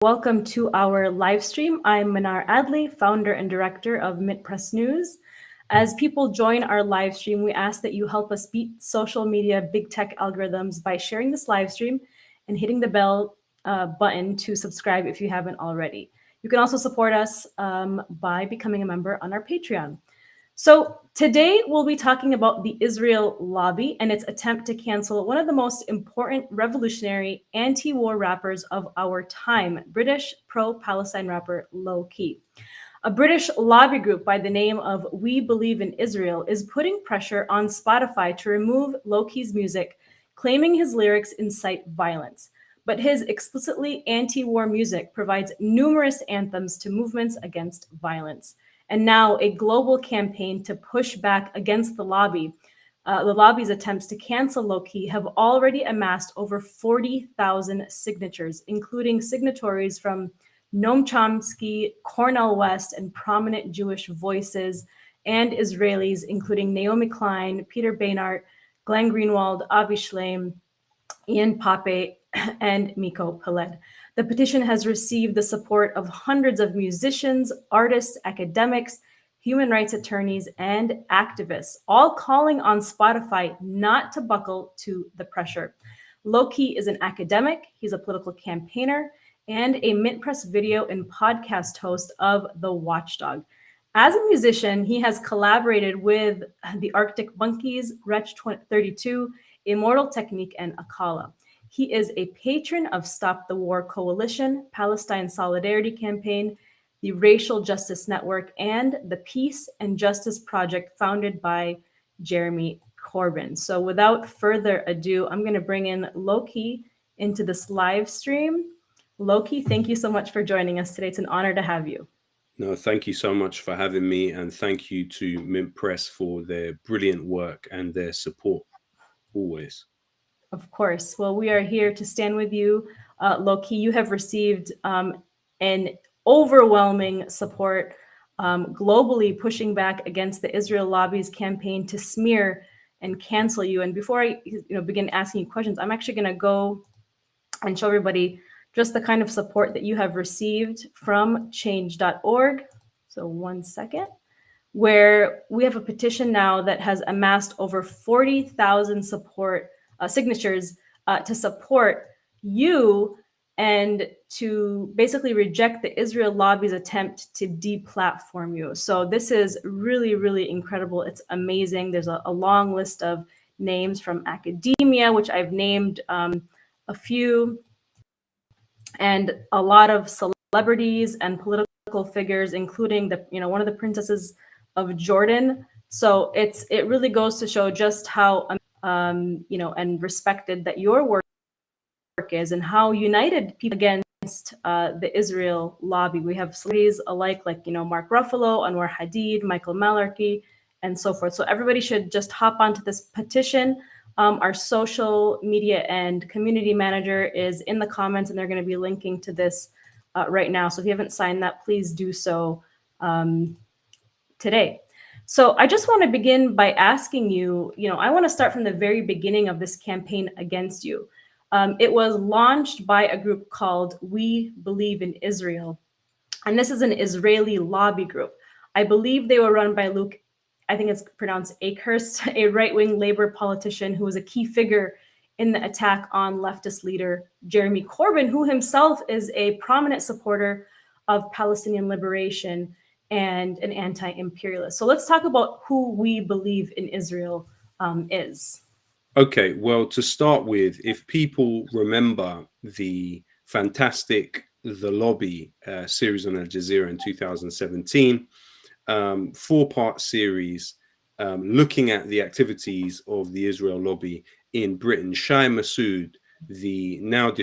Welcome to our live stream. I'm Mnar Adley, founder and director of Mint Press News. As people join our live stream, we ask that you help us beat social media big tech algorithms by sharing this live stream and hitting the bell button to subscribe if you haven't already. You can also support us by becoming a member on our Patreon. So today we'll be talking about the Israel lobby and its attempt to cancel one of the most important revolutionary anti-war rappers of our time, British pro-Palestine rapper Lowkey. A British lobby group by the name of We Believe in Israel is putting pressure on Spotify to remove Lowkey's music, claiming his lyrics incite violence. But his explicitly anti-war music provides numerous anthems to movements against violence. And now a global campaign to push back against the lobby. The lobby's attempts to cancel Lowkey have already amassed over 40,000 signatures, including signatories from Noam Chomsky, Cornel West, and prominent Jewish voices, and Israelis, including Naomi Klein, Peter Beinart, Glenn Greenwald, Avi Shlaim, Ian Pape, and Miko Peled. The petition has received the support of hundreds of musicians, artists, academics, human rights attorneys, and activists, all calling on Spotify not to buckle to the pressure. Lowkey is an academic, he's a political campaigner, and a Mint Press video and podcast host of The Watchdog. As a musician, he has collaborated with the Arctic Monkeys, Wretch 32, Immortal Technique, and Akala. He is a patron of Stop the War Coalition, Palestine Solidarity Campaign, the Racial Justice Network, and the Peace and Justice Project founded by Jeremy Corbyn. So without further ado, I'm going to bring in Lowkey into this live stream. Lowkey, thank you so much for joining us today. It's an honor to have you. No, thank you so much for having me, and thank you to Mint Press for their brilliant work and their support, always. Of course. Well, we are here to stand with you, Lowkey. You have received an overwhelming support globally, pushing back against the Israel lobby's campaign to smear and cancel you. And before I begin asking you questions, I'm actually going to go and show everybody just the kind of support that you have received from change.org. So one second, where we have a petition now that has amassed over 40,000 signatures to support you and to basically reject the Israel lobby's attempt to deplatform you. So this is really, really incredible. It's amazing. There's a long list of names from academia, which I've named a few, and a lot of celebrities and political figures, including one of the princesses of Jordan. So it really goes to show just how and respected that your work is, and how united people against the Israel lobby. We have celebrities alike, like Mark Ruffalo, Anwar Hadid, Michael Malarkey, and so forth. So everybody should just hop onto this petition. Our social media and community manager is in the comments, and they're going to be linking to this right now. So if you haven't signed that, please do so today. So I just want to begin by asking you, I want to start from the very beginning of this campaign against you. It was launched by a group called We Believe in Israel. And this is an Israeli lobby group. I believe they were run by Luke, I think it's pronounced Akehurst, a right-wing Labor politician who was a key figure in the attack on leftist leader Jeremy Corbyn, who himself is a prominent supporter of Palestinian liberation and an anti-imperialist. So let's talk about who We Believe in Israel is. Okay, well, to start with, if people remember the fantastic The Lobby series on Al Jazeera in 2017, four-part series looking at the activities of the Israel lobby in Britain. Shai Massoud, the now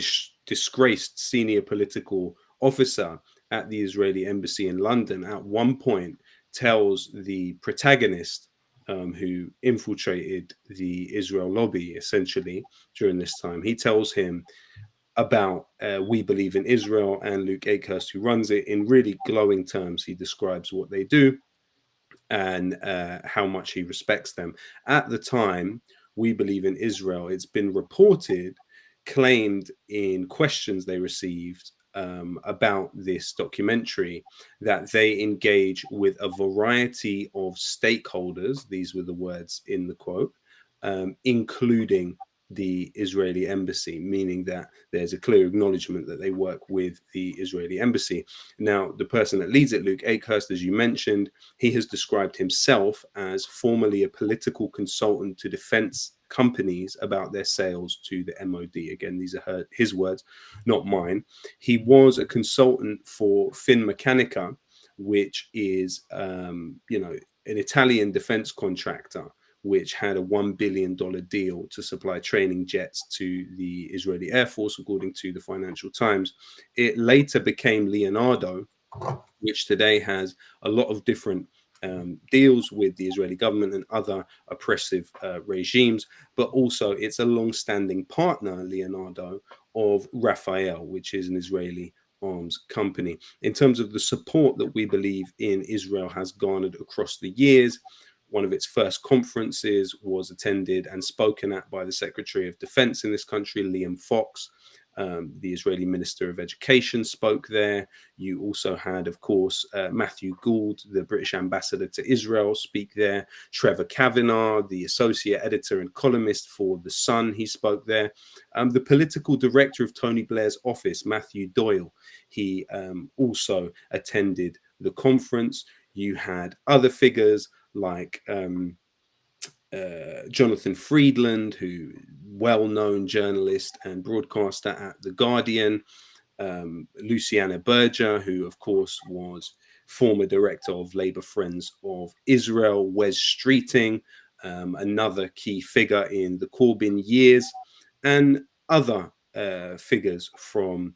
disgraced senior political officer at the Israeli embassy in London, at one point tells the protagonist who infiltrated the Israel lobby essentially during this time, he tells him about We Believe in Israel and Luke Akehurst, who runs it, in really glowing terms. He describes what they do and how much he respects them. At the time, We Believe in Israel, it's been reported, claimed in questions they received about this documentary, that they engage with a variety of stakeholders. These were the words in the quote, including the Israeli embassy, meaning that there's a clear acknowledgement that they work with the Israeli embassy. Now, the person that leads it, Luke Akehurst, as you mentioned, he has described himself as formerly a political consultant to defense companies about their sales to the MOD. Again, these are his words, not mine. He was a consultant for Finmeccanica, which is, an Italian defense contractor, which had a $1 billion deal to supply training jets to the Israeli Air Force, according to the Financial Times. It later became Leonardo, which today has a lot of different deals with the Israeli government and other oppressive regimes, but also it's a long-standing partner, Leonardo, of Rafael, which is an Israeli arms company. In terms of the support that we believe in Israel has garnered across the years, one of its first conferences was attended and spoken at by the Secretary of Defense in this country, Liam Fox. The Israeli Minister of Education spoke there. You also had, of course, Matthew Gould, the British ambassador to Israel, speak there. Trevor Kavanagh, the associate editor and columnist for The Sun, he spoke there. The political director of Tony Blair's office, Matthew Doyle, he also attended the conference. You had other figures like Jonathan Friedland, who well-known journalist and broadcaster at The Guardian, Luciana Berger, who of course was former director of Labour Friends of Israel, Wes Streeting, another key figure in the Corbyn years, and other figures from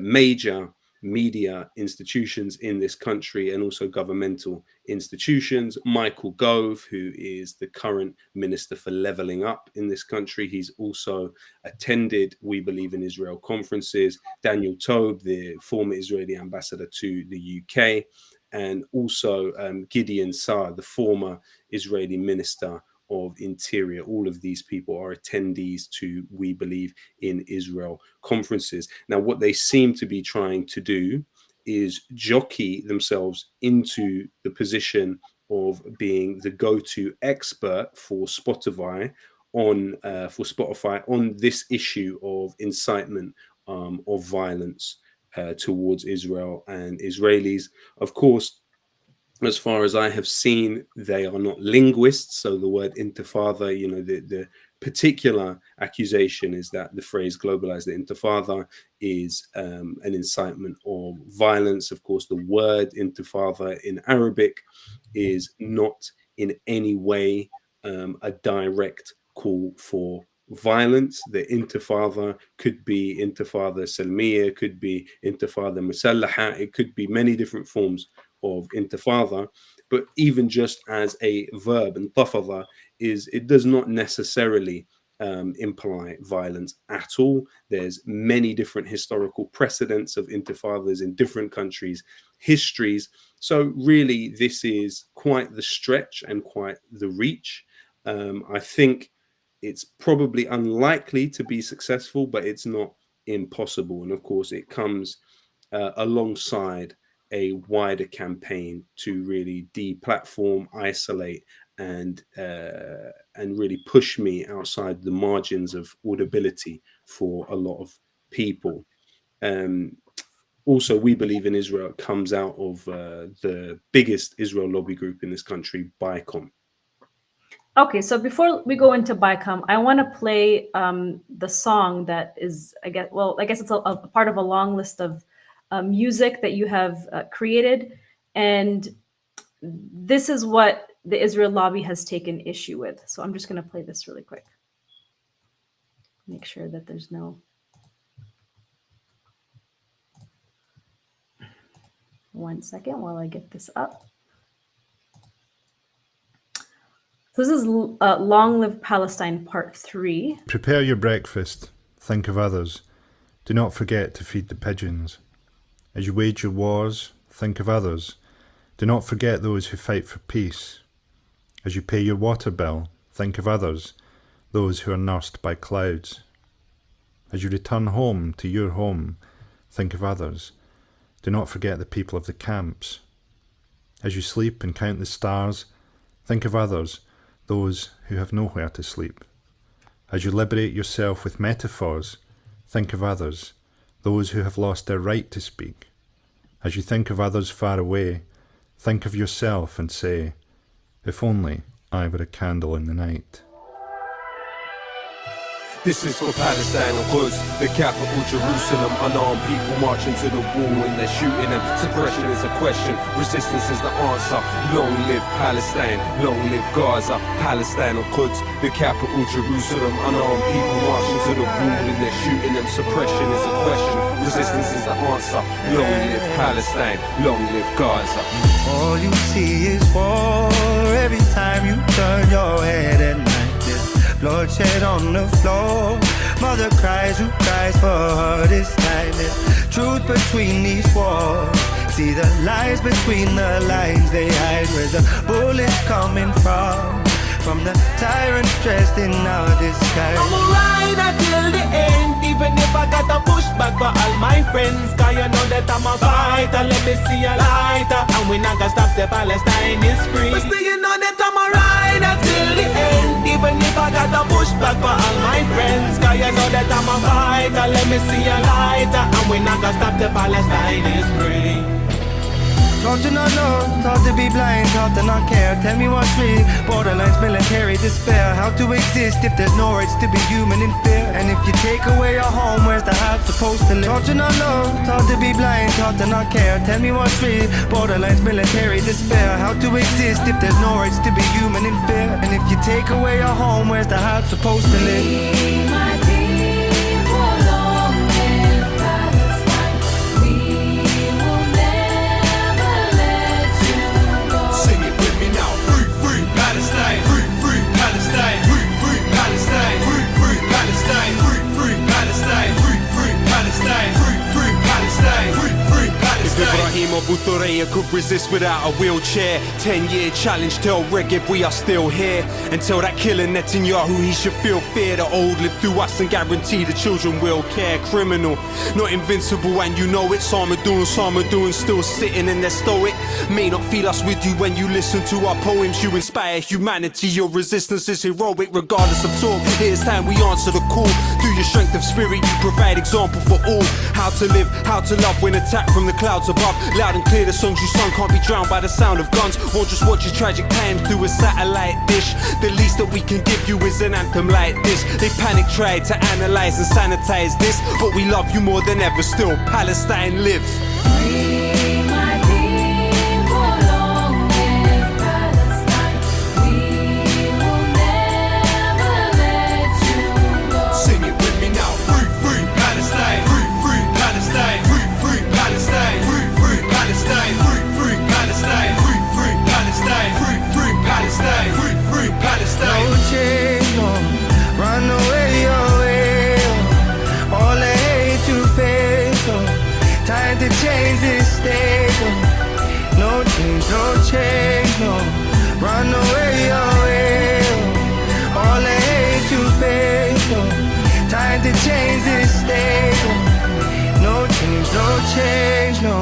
major media institutions in this country and also governmental institutions. Michael Gove, who is the current Minister for Levelling Up in this country, he's also attended We Believe in Israel conferences. Daniel Toub, the former Israeli ambassador to the UK, and also Gideon Saar, the former Israeli Minister of Interior. All of these people are attendees to We Believe in Israel conferences. Now, what they seem to be trying to do is jockey themselves into the position of being the go-to expert for Spotify on this issue of incitement of violence towards Israel and Israelis. Of course, as far as I have seen, they are not linguists. So the word intifada, the particular accusation is that the phrase globalize the intifada is an incitement of violence. Of course, the word intifada in Arabic is not in any way a direct call for violence. The intifada could be intifada salmiya, could be intifada musallaha, it could be many different forms of intifada, but even just as a verb, intafada, it does not necessarily imply violence at all. There's many different historical precedents of intifadas in different countries' histories. So really, this is quite the stretch and quite the reach. I think it's probably unlikely to be successful, but it's not impossible. And of course, it comes alongside a wider campaign to really deplatform, isolate, and really push me outside the margins of audibility for a lot of people. Also, We Believe in Israel comes out of the biggest Israel lobby group in this country, BICOM. Okay, so before we go into BICOM, I want to play the song that is, I guess it's a part of a long list of music that you have created. And this is what the Israel lobby has taken issue with. So I'm just going to play this really quick. Make sure that there's no... One second while I get this up. So this is Long Live Palestine Part 3. Prepare your breakfast. Think of others. Do not forget to feed the pigeons. As you wage your wars, think of others. Do not forget those who fight for peace. As you pay your water bill, think of others, those who are nursed by clouds. As you return home to your home, think of others. Do not forget the people of the camps. As you sleep and count the stars, think of others, those who have nowhere to sleep. As you liberate yourself with metaphors, think of others, those who have lost their right to speak. As you think of others far away, think of yourself and say, if only I were a candle in the night. This is for Palestine and Quds, the capital Jerusalem. Unarmed people marching to the wall and they're shooting them. Suppression is a question, resistance is the answer. Long live Palestine, long live Gaza. Palestine and Quds, the capital Jerusalem. Unarmed people marching to the wall and they're shooting them. Suppression is a question, resistance is the answer. Long live Palestine, long live Gaza. All you see is war every time you turn your head at night. Bloodshed on the floor, mother cries, who cries for her this time? There's truth between these walls, see the lies between the lines they hide. Where the bullets coming from the tyrants dressed in our disguise. I'ma ride until the end, even if I got a pushback for all my friends. Cause you know that I'm a fighter, let me see a lighter. And we not gonna stop the Palestine is free. But still you know that I'm a ride until the end, even if I got a pushback for all my friends. Cause you know that I'm a fighter, let me see a lighter. And we not gonna stop the Palestine is free. Taught to not know, taught to be blind, taught to not care. Tell me what's real, borderlines, military despair. How to exist if there's no rights to be human in fear? And if you take away your home, where's the heart supposed to live? Taught to not know, taught to be blind, taught to not care. Tell me what's real, borderlines, military despair. How to exist if there's no rights to be human in fear? And if you take away your home, where's the heart supposed to live? Ibrahim Abu Thuraya could resist without a wheelchair. 10-year challenge, tell Regeb we are still here. And tell that killer Netanyahu he should feel fear. The old live through us and guarantee the children will care. Criminal, not invincible and you know it. Sarmadoon still sitting in their stoic. May not feel us with you when you listen to our poems. You inspire humanity, your resistance is heroic regardless of talk. Here's time we answer the call. Through your strength of spirit you provide example for all. How to live, how to love when attacked from the clouds above. Loud and clear the songs you sung can't be drowned by the sound of guns. Won't just watch your tragic times through a satellite dish. The least that we can give you is an anthem like this. They panic tried to analyze and sanitize this, but we love you more than ever still. Palestine lives. Free my people, long live Palestine. We will never let you go. Sing it with me now. Free, free Palestine. Free, free Palestine. Free, free Palestine. Free, free Palestine. Free, free Palestine. Free, free Palestine. Free, free Palestine. Free, free Palestine. No change, no, run away your way. All the hate you face, time to change this state. No change, no, run away your way. All the hate you face, time to change this state. No change, no.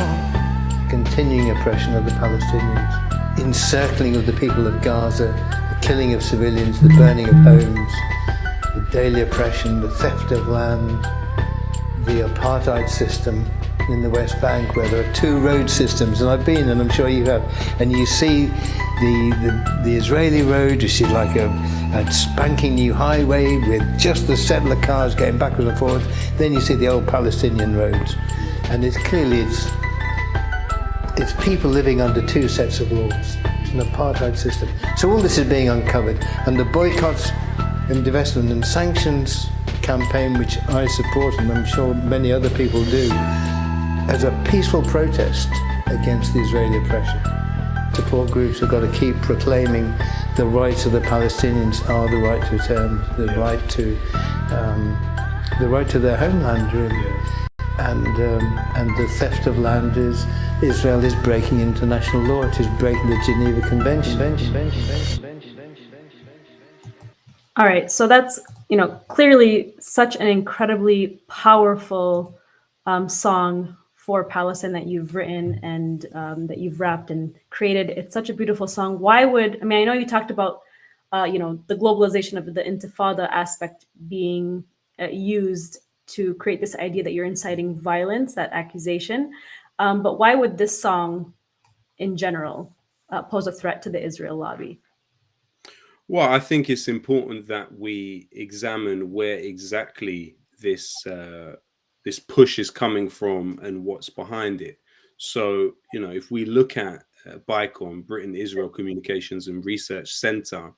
Continuing oppression of the Palestinians, encircling of the people of Gaza, the killing of civilians, the burning of homes, the daily oppression, the theft of land, the apartheid system in the West Bank where there are two road systems, and I've been, and I'm sure you have, and you see the Israeli road, you see like a spanking new highway with just the settler cars going backwards and forwards, then you see the old Palestinian roads, and it's clearly it's people living under two sets of laws. It's an apartheid system. So all this is being uncovered, and the boycotts and divestment and sanctions campaign, which I support, and I'm sure many other people do, as a peaceful protest against the Israeli oppression. Support groups have got to keep proclaiming the rights of the Palestinians are the right to return, the right to their homeland, really. And the theft of land is Israel is breaking international law. It is breaking the Geneva Convention. All right, so that's clearly such an incredibly powerful song for Palestine that you've written and that you've rapped and created. It's such a beautiful song. Why would, I mean, I know you talked about, the globalization of the Intifada aspect being used to create this idea that you're inciting violence, that accusation. But why would this song in general pose a threat to the Israel lobby? Well, I think it's important that we examine where exactly this push is coming from and what's behind it. So, if we look at BICOM, Britain Israel Communications and Research Center,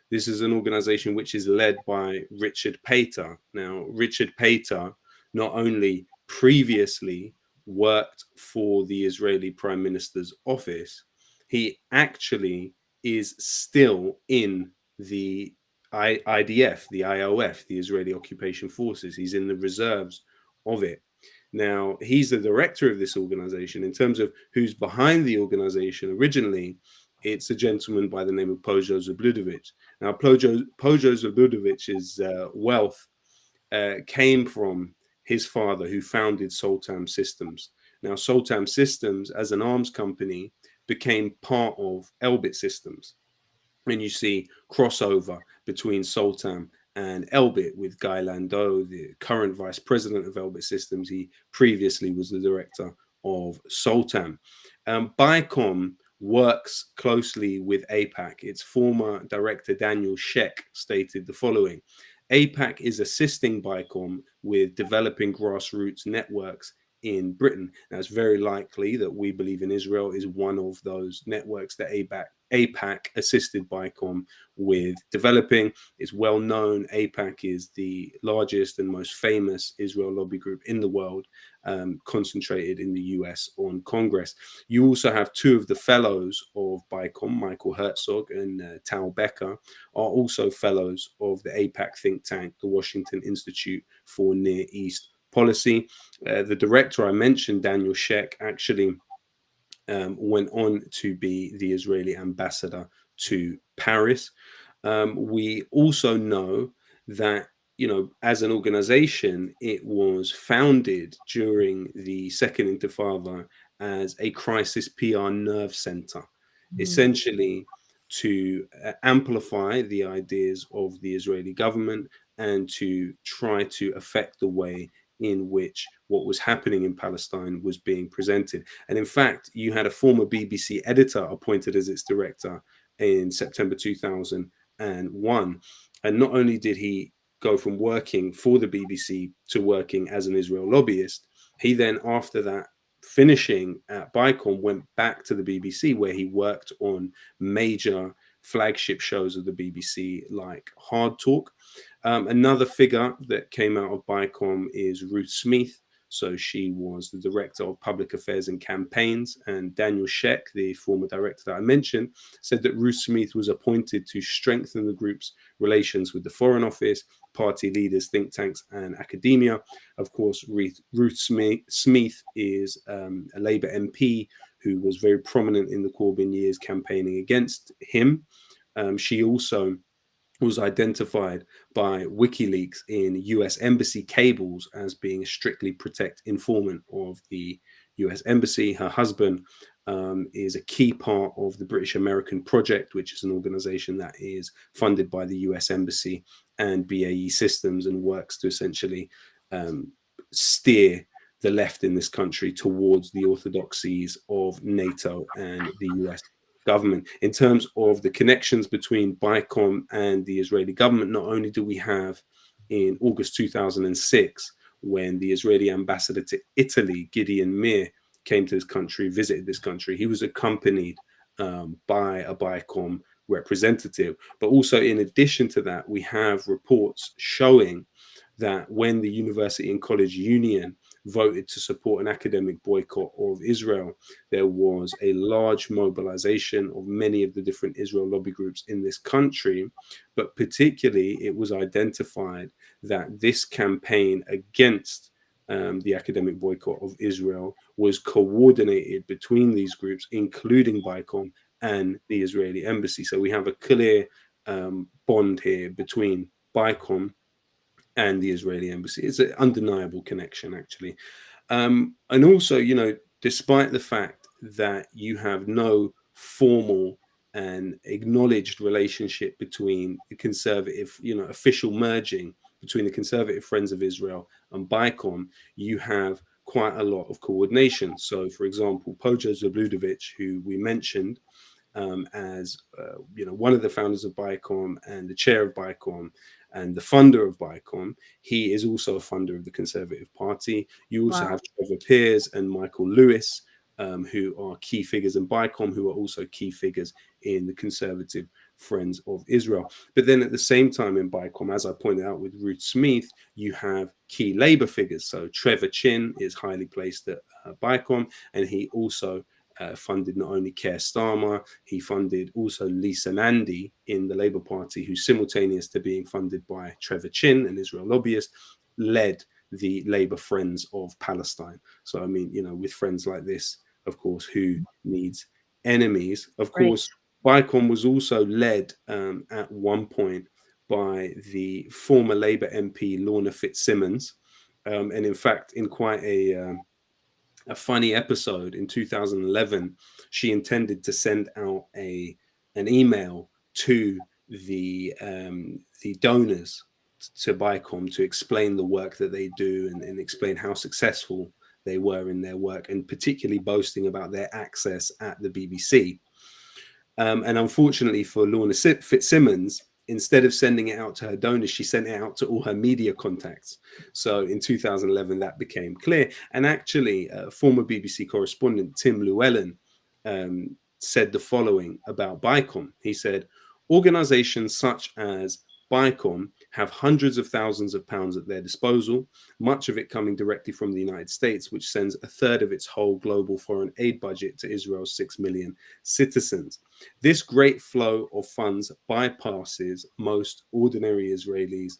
this is an organization which is led by Richard Pater. Now, Richard Pater not only previously worked for the Israeli Prime Minister's office, he actually is still in the IDF, the IOF, the Israeli Occupation Forces. He's in the reserves of it. Now, he's the director of this organization. In terms of who's behind the organization originally, it's a gentleman by the name of Pojo Zabludovic. Now, Pojo Zabludovic's wealth came from his father, who founded Soltam Systems. Now, Soltam Systems, as an arms company, became part of Elbit Systems. And you see crossover between Soltam and Elbit with Guy Landau, the current vice president of Elbit Systems. He previously was the director of Soltam. BICOM works closely with APAC. Its former director, Daniel Sheck, stated the following: APAC is assisting BICOM with developing grassroots networks in Britain. Now, it's very likely that We Believe in Israel is one of those networks that APAC assisted BICOM with developing. It's well known. APAC is the largest and most famous Israel lobby group in the world, concentrated in the US on Congress. You also have two of the fellows of BICOM, Michael Herzog and Tal Becker, are also fellows of the APAC think tank, the Washington Institute for Near East Policy. The director I mentioned, Daniel Sheck, actually went on to be the Israeli ambassador to Paris. We also know that, as an organization, it was founded during the Second Intifada as a crisis PR nerve center, essentially to amplify the ideas of the Israeli government and to try to affect the way in which what was happening in Palestine was being presented. And in fact, you had a former BBC editor appointed as its director in September 2001. And not only did he go from working for the BBC to working as an Israel lobbyist, he then, after that, finishing at BICOM, went back to the BBC, where he worked on major flagship shows of the BBC like Hard Talk. Another figure that came out of BICOM is Ruth Smith. So she was the director of public affairs and campaigns. And Daniel Sheck, the former director that I mentioned, said that Ruth Smith was appointed to strengthen the group's relations with the Foreign Office, party leaders, think tanks, and academia. Of course, Ruth Smith is a Labour MP who was very prominent in the Corbyn years campaigning against him. She also was identified by WikiLeaks in US embassy cables as being a strictly protect informant of the US embassy. Her husband is a key part of the British American Project, which is an organization that is funded by the US embassy and BAE Systems and works to essentially steer the left in this country towards the orthodoxies of NATO and the US government. In terms of the connections between BICOM and the Israeli government, not only do we have in August 2006, when the Israeli ambassador to Italy, Gideon Mir, came to this country, visited this country, he was accompanied by a BICOM representative. But also, in addition to that, we have reports showing that when the University and College Union voted to support an academic boycott of Israel, there was a large mobilization of many of the different Israel lobby groups in this country. But particularly, it was identified that this campaign against the academic boycott of Israel was coordinated between these groups, including BICOM and the Israeli embassy. So we have a clear bond here between BICOM and the Israeli embassy. It's an undeniable connection, actually. And also, despite the fact that you have no formal and acknowledged relationship between the conservative, official merging between the Conservative Friends of Israel and BICOM, you have quite a lot of coordination. So, for example, Pojo Zabludovich, who we mentioned as one of the founders of BICOM and the chair of BICOM and the funder of BICOM, he is also a funder of the Conservative Party. You also Wow. have Trevor Pears and Michael Lewis, who are key figures in BICOM, who are also key figures in the Conservative Friends of Israel. But then at the same time in BICOM, as I pointed out with Ruth Smith, you have key Labour figures. So Trevor Chin is highly placed at BICOM, and he also funded not only Keir Starmer, he funded also Lisa Nandy in the Labour Party, who simultaneous to being funded by Trevor Chin, an Israel lobbyist, led the Labour Friends of Palestine. So, I mean, with friends like this, of course, who needs enemies? Of course, BICOM was also led at one point by the former Labour MP Lorna Fitzsimmons. And in fact, in quite a funny episode in 2011, she intended to send out an email to the donors to BICOM to explain the work that they do and explain how successful they were in their work, and particularly boasting about their access at the BBC. And unfortunately for Lorna Fitzsimmons, instead of sending it out to her donors, she sent it out to all her media contacts. So in 2011, that became clear. And actually, former BBC correspondent Tim Llewellyn said the following about BICOM. He said, organizations such as BICOM have hundreds of thousands of pounds at their disposal, much of it coming directly from the United States, which sends a third of its whole global foreign aid budget to Israel's 6 million citizens. This great flow of funds bypasses most ordinary Israelis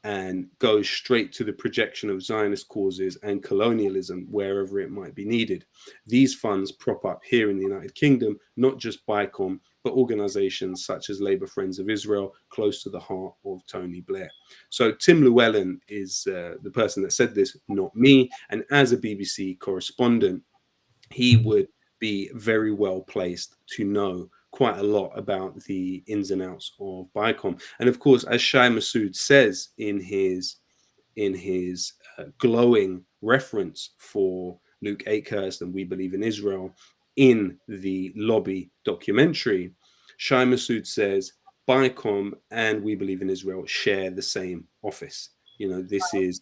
and goes straight to the projection of Zionist causes and colonialism wherever it might be needed. These funds prop up here in the United Kingdom, not just BICOM, but organizations such as Labour Friends of Israel, close to the heart of Tony Blair. So Tim Llewellyn is the person that said this, not me. And as a BBC correspondent, he would be very well placed to know quite a lot about the ins and outs of BICOM. And of course, as Shai Massoud says in his glowing reference for Luke Akehurst and We Believe in Israel in the Lobby documentary, Shai Massoud says BICOM and We Believe in Israel share the same office. This is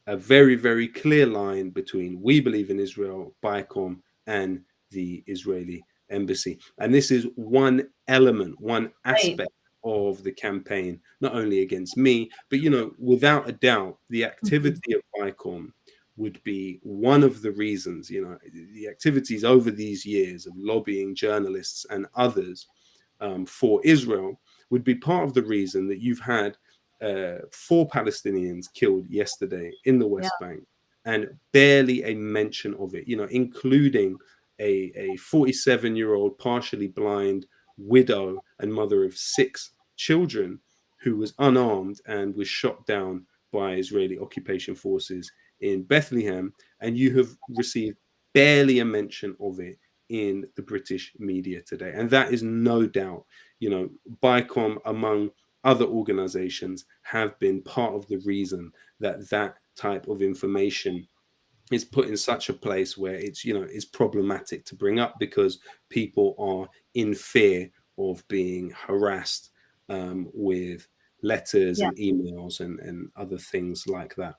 a very, very clear line between We Believe in Israel, BICOM, and the Israeli embassy. And this is one element, one aspect of the campaign, not only against me, but, without a doubt, the activity of BICOM would be one of the reasons, the activities over these years of lobbying journalists and others for Israel would be part of the reason that you've had 4 Palestinians killed yesterday in the West Bank, and barely a mention of it, including a 47-year-old partially blind widow and mother of 6 children who was unarmed and was shot down by Israeli occupation forces in Bethlehem. And you have received barely a mention of it in the British media today. And that is no doubt, BICOM, among other organizations, have been part of the reason that that type of information is put in such a place where it's, it's problematic to bring up, because people are in fear of being harassed with letters and emails and other things like that.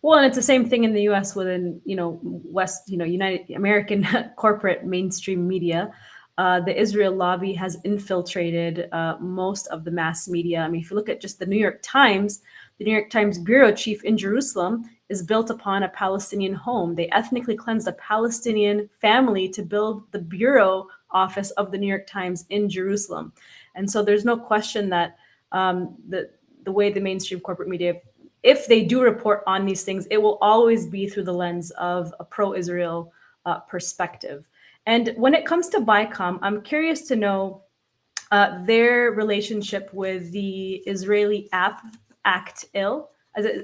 Well, and it's the same thing in the U.S. within, United American corporate mainstream media. The Israel lobby has infiltrated most of the mass media. I mean, if you look at just the New York Times bureau chief in Jerusalem is built upon a Palestinian home. They ethnically cleansed a Palestinian family to build the bureau office of the New York Times in Jerusalem. And so there's no question that the way the mainstream corporate media, if they do report on these things, it will always be through the lens of a pro-Israel perspective. And when it comes to BICOM, I'm curious to know their relationship with the Israeli Act Ill,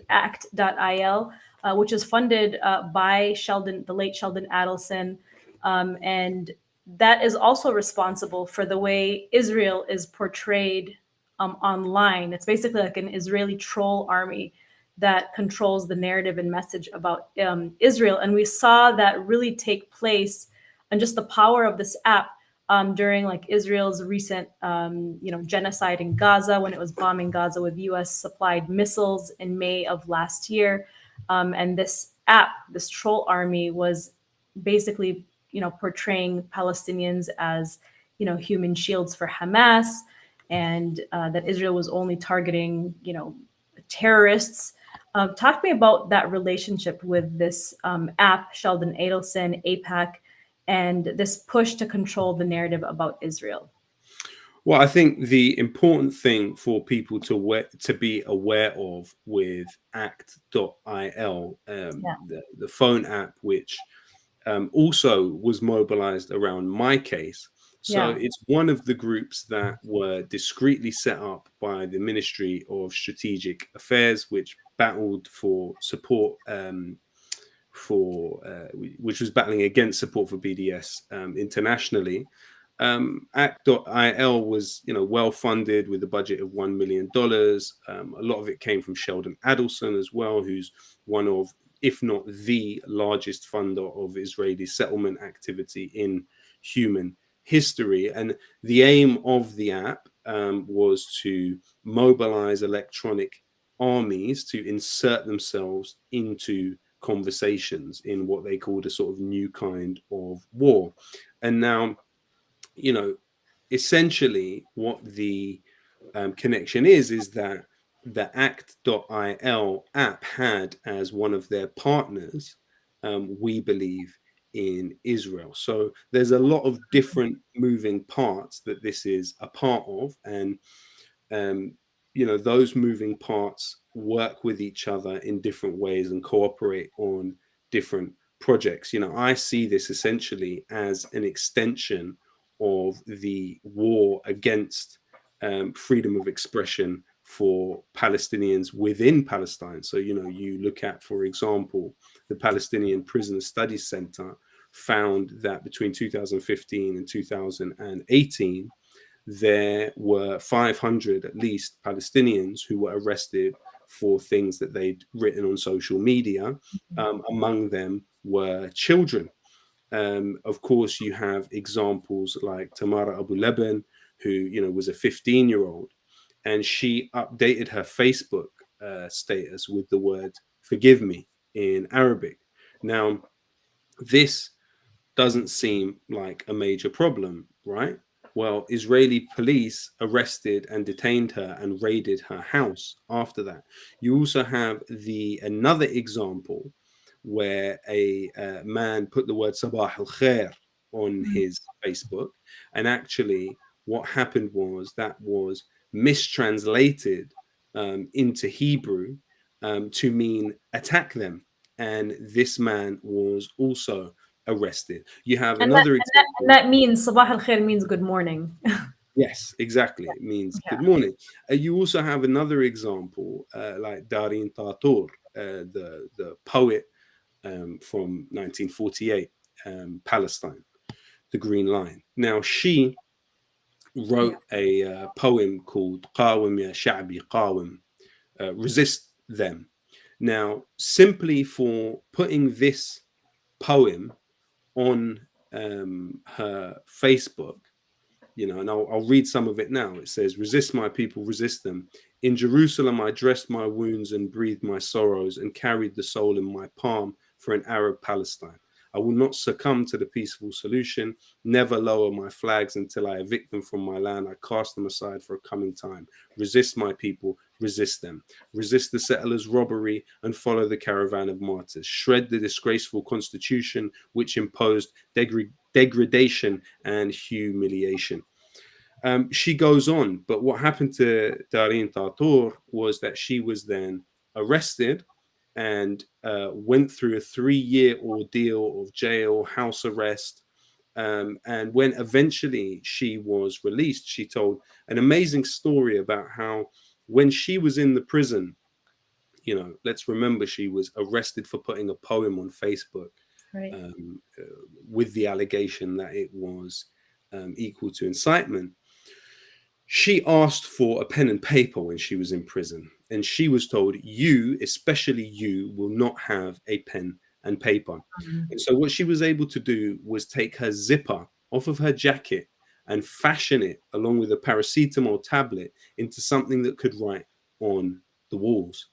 act.il, which is funded by the late Sheldon Adelson, and that is also responsible for the way Israel is portrayed online. It's basically like an Israeli troll army that controls the narrative and message about Israel. And we saw that really take place, and just the power of this app during like Israel's recent, genocide in Gaza, when it was bombing Gaza with U.S. supplied missiles in May of last year. And this app, this troll army, was basically, portraying Palestinians as, human shields for Hamas, and that Israel was only targeting, terrorists. Talk to me about that relationship with this app, Sheldon Adelson, APAC, and this push to control the narrative about Israel. Well, I think the important thing for people to be aware of with act.il, the phone app, which also was mobilized around my case. So it's one of the groups that were discreetly set up by the Ministry of Strategic Affairs, which battled for support which was battling against support for BDS internationally. Act.il was, well funded with a budget of $1 million. A lot of it came from Sheldon Adelson as well, who's one of, if not the largest funder of Israeli settlement activity in human history. And the aim of the app was to mobilize electronic armies to insert themselves into conversations in what they called a sort of new kind of war. And now, essentially what the connection is that the act.il app had as one of their partners, we believe, in Israel. So there's a lot of different moving parts that this is a part of, and those moving parts work with each other in different ways and cooperate on different projects. I see this essentially as an extension of the war against freedom of expression for Palestinians within Palestine. So, you look at, for example, the Palestinian Prisoner Studies Center found that between 2015 and 2018, there were 500 at least Palestinians who were arrested for things that they'd written on social media. Among them were children. Of course, you have examples like Tamara Abu Leben, who was a 15-year-old, and she updated her Facebook status with the word "forgive me" in Arabic. Now, this doesn't seem like a major problem, right? Well, Israeli police arrested and detained her and raided her house after that. You also have another example where a man put the word Sabah al-Khair on his Facebook, and actually what happened was that was mistranslated into Hebrew to mean attack them, and this man was also arrested. You have another example. And that means Sabah al-Khair means good morning. Yes, exactly. It means good morning. You also have another example, like Darin Tator, the poet from 1948, Palestine, The Green Line. Now, she wrote a poem called Qawim Ya Sha'bi Qawim, resist them. Now, simply for putting this poem on her Facebook, and I'll read some of it now. It says, "Resist my people, resist them. In Jerusalem, I dressed my wounds and breathed my sorrows and carried the soul in my palm for an Arab Palestine. I will not succumb to the peaceful solution, never lower my flags until I evict them from my land. I cast them aside for a coming time. Resist my people, resist them. Resist the settlers' robbery and follow the caravan of martyrs. Shred the disgraceful constitution which imposed degradation and humiliation." She goes on, but what happened to Darin Tator was that she was then arrested and went through a 3-year ordeal of jail, house arrest. And when eventually she was released, she told an amazing story about how when she was in the prison, You know, let's remember she was arrested for putting a poem on Facebook Right. with the allegation that it was equal to incitement. She asked for a pen and paper when she was in prison, and she was told, you, especially you, will not have a pen and paper. And so what she was able to do was take her zipper off of her jacket and fashion it along with a paracetamol tablet into something that could write on the walls.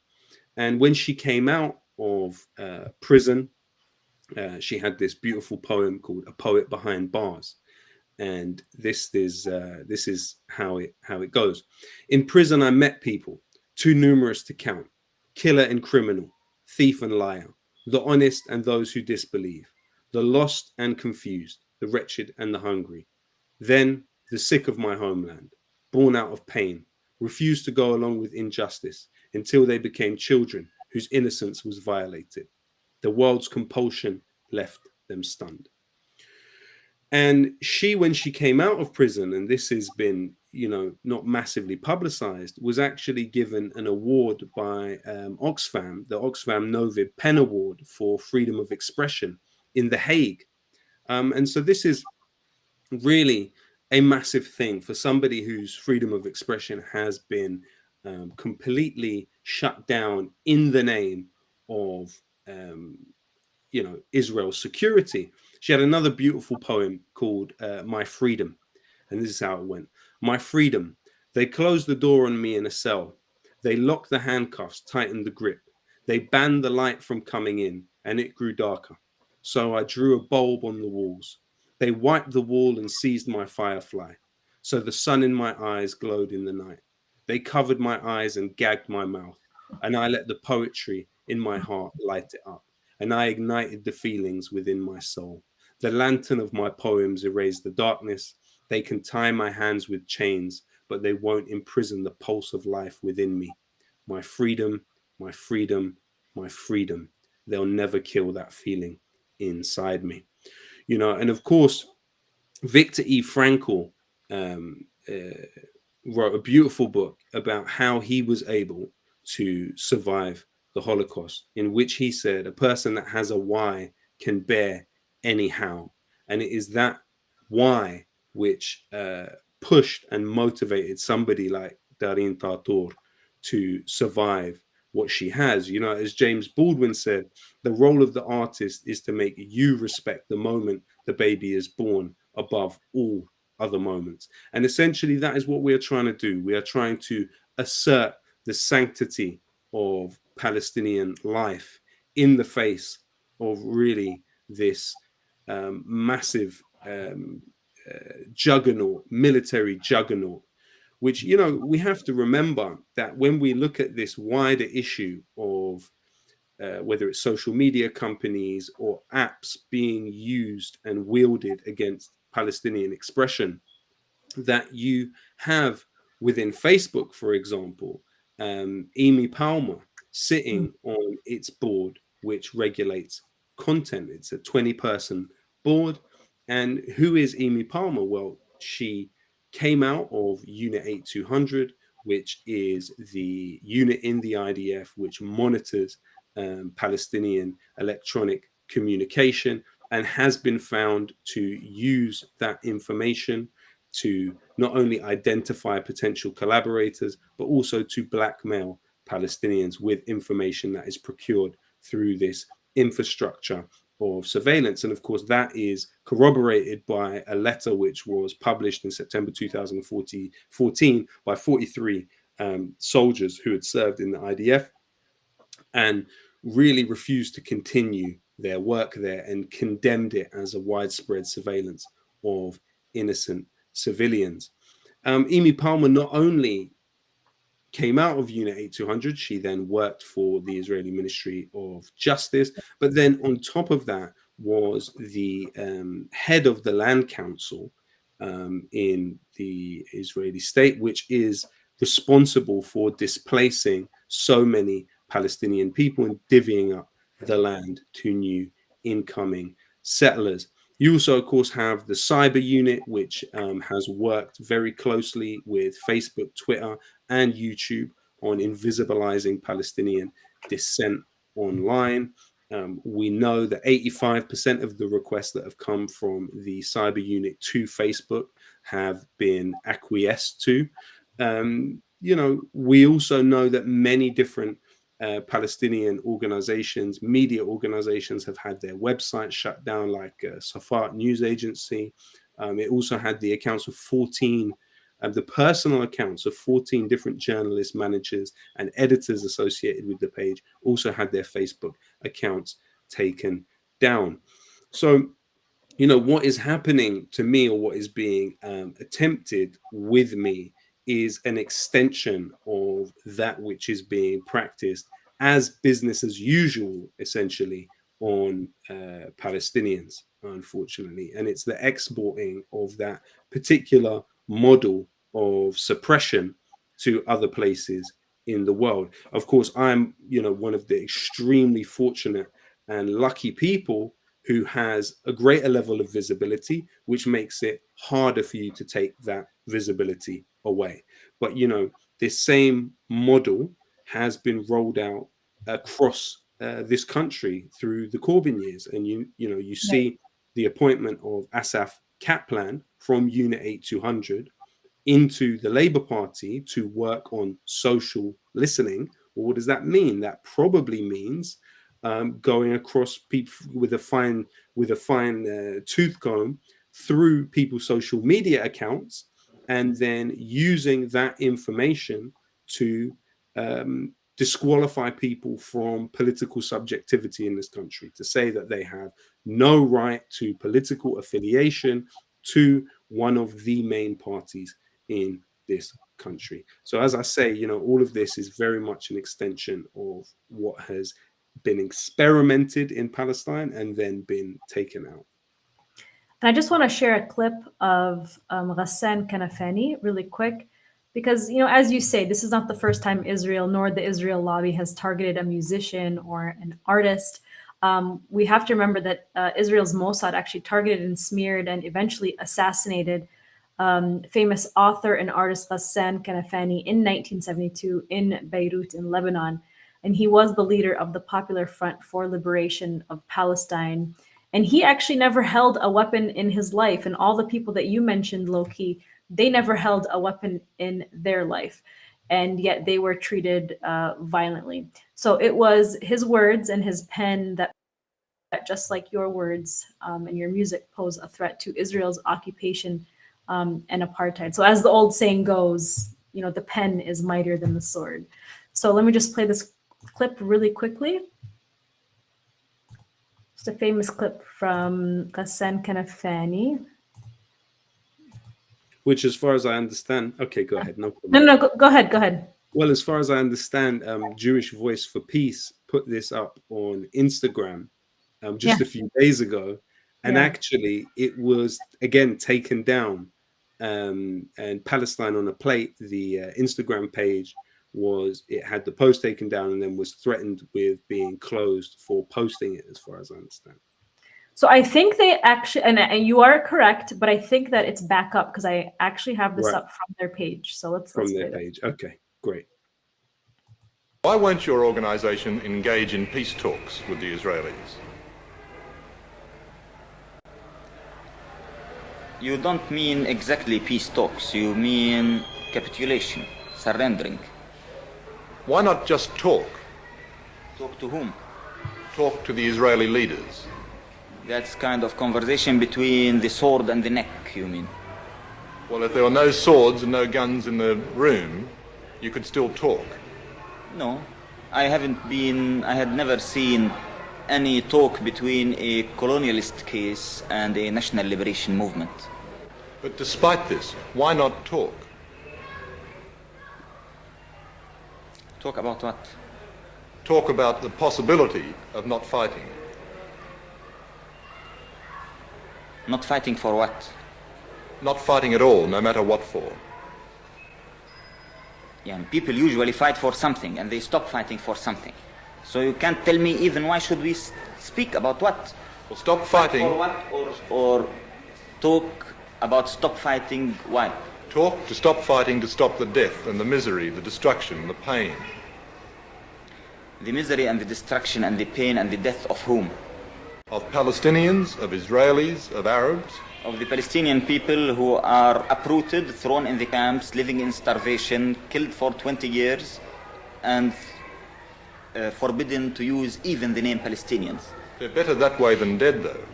And when she came out of prison, she had this beautiful poem called "A Poet Behind Bars," and this is how it goes. In prison, I met people too numerous to count: killer and criminal, thief and liar, the honest and those who disbelieve, the lost and confused, the wretched and the hungry. Then the sick of my homeland, born out of pain, refused to go along with injustice until they became children whose innocence was violated. The world's compulsion left them stunned. And she, when she came out of prison, and this has been, you know, not massively publicized, was actually given an award by Oxfam, the Oxfam Novib Pen Award for freedom of expression in The Hague. And so this is really a massive thing for somebody whose freedom of expression has been completely shut down in the name of you know, Israel's security. She had another beautiful poem called My Freedom. And this is how it went. My freedom. They closed the door on me in a cell. They locked the handcuffs, tightened the grip. They banned the light from coming in, and it grew darker. So I drew a bulb on the walls. They wiped the wall and seized my firefly. So the sun in my eyes glowed in the night. They covered my eyes and gagged my mouth. And I let the poetry in my heart light it up. And I ignited the feelings within my soul. The lantern of my poems erased the darkness. They can tie my hands with chains, but they won't imprison the pulse of life within me. My freedom, my freedom, my freedom. They'll never kill that feeling inside me. You know, and of course, Viktor E. Frankl wrote a beautiful book about how he was able to survive the Holocaust, in which he said a person that has a why can bear any how. And it is that why which pushed and motivated somebody like Darin Tator to survive what she has. You know, as James Baldwin said, the role of the artist is to make you respect the moment the baby is born above all other moments. And essentially that is what we are trying to do. We are trying to assert the sanctity of Palestinian life in the face of really this massive juggernaut, military juggernaut, which, you know, we have to remember that when we look at this wider issue of whether it's social media companies or apps being used and wielded against Palestinian expression, that you have within Facebook, for example, Amy Palmer sitting on its board, which regulates content. It's a 20-person board. And who is Amy Palmer? Well, she came out of Unit 8200, which is the unit in the IDF which monitors Palestinian electronic communication, and has been found to use that information to not only identify potential collaborators, but also to blackmail Palestinians with information that is procured through this infrastructure of surveillance. And of course, that is corroborated by a letter which was published in September 2014 by 43 soldiers who had served in the IDF and really refused to continue their work there and condemned it as a widespread surveillance of innocent civilians. Amy Palmer not only came out of Unit 8200, she then worked for the Israeli Ministry of Justice, but then on top of that was the head of the Land Council in the Israeli state, which is responsible for displacing so many Palestinian people and divvying up the land to new incoming settlers. You also, of course, have the cyber unit, which has worked very closely with Facebook, Twitter, and YouTube on invisibilizing Palestinian dissent online. We know that 85% of the requests that have come from the cyber unit to Facebook have been acquiesced to. We also know that many different Palestinian organizations, media organizations, have had their websites shut down, like Safat news agency. It also had the accounts of 14, the personal accounts of 14 different journalists, managers, and editors associated with the page also had their Facebook accounts taken down. So, what is happening to me, or what is being attempted with me, is an extension of that which is being practiced as business as usual, essentially, on Palestinians, unfortunately. And it's the exporting of that particular model of suppression to other places in the world. Of course, I'm, one of the extremely fortunate and lucky people who has a greater level of visibility, which makes it harder for you to take that visibility away. But, this same model has been rolled out across this country through the Corbyn years. And, you see the appointment of Asaf Kaplan from Unit 8200 into the Labour Party to work on social listening. Well, what does that mean? That probably means going across people with a fine tooth comb through people's social media accounts, and then using that information to disqualify people from political subjectivity in this country, to say that they have no right to political affiliation to one of the main parties in this country. So as I say, all of this is very much an extension of what has been experimented in Palestine and then been taken out. And I just want to share a clip of Ghassan Kanafani really quick, because, as you say, this is not the first time Israel nor the Israel lobby has targeted a musician or an artist. We have to remember that Israel's Mossad actually targeted and smeared and eventually assassinated famous author and artist Ghassan Kanafani in 1972 in Beirut in Lebanon. And he was the leader of the Popular Front for Liberation of Palestine. And he actually never held a weapon in his life. And all the people that you mentioned, Lowkey, they never held a weapon in their life. And yet they were treated violently. So it was his words and his pen that, just like your words and your music, pose a threat to Israel's occupation and apartheid. So as the old saying goes, the pen is mightier than the sword. So let me just play this clip really quickly. It's a famous clip from Ghassan Kanafani. Which, as far as I understand, okay, go ahead. No problem. No, go ahead. Well, as far as I understand, Jewish Voice for Peace put this up on Instagram just a few days ago. And actually, it was, again, taken down. And Palestine on a Plate, the Instagram page, it had the post taken down and then was threatened with being closed for posting it, as far as I understand. So I think they actually, and you are correct, but I think that it's back up because I actually have this up from their page. So let's from their page. Okay, great. Why won't your organization engage in peace talks with the Israelis? You don't mean exactly peace talks, you mean capitulation, surrendering. Why not just talk? Talk to whom? Talk to the Israeli leaders. That's kind of conversation between the sword and the neck, you mean? Well, if there were no swords and no guns in the room, you could still talk. No, I had never seen any talk between a colonialist case and a national liberation movement. But despite this, why not talk? Talk about what? Talk about the possibility of not fighting. Not fighting for what? Not fighting at all, no matter what for. Yeah, and people usually fight for something and they stop fighting for something. So you can't tell me even why should we speak about what? Well, stop fighting. For what? Or talk about stop fighting why? Talk to stop fighting, to stop the death and the misery, the destruction, the pain. The misery and the destruction and the pain and the death of whom? Of Palestinians, of Israelis, of Arabs. Of the Palestinian people who are uprooted, thrown in the camps, living in starvation, killed for 20 years, and forbidden to use even the name Palestinians. They're better that way than dead, though.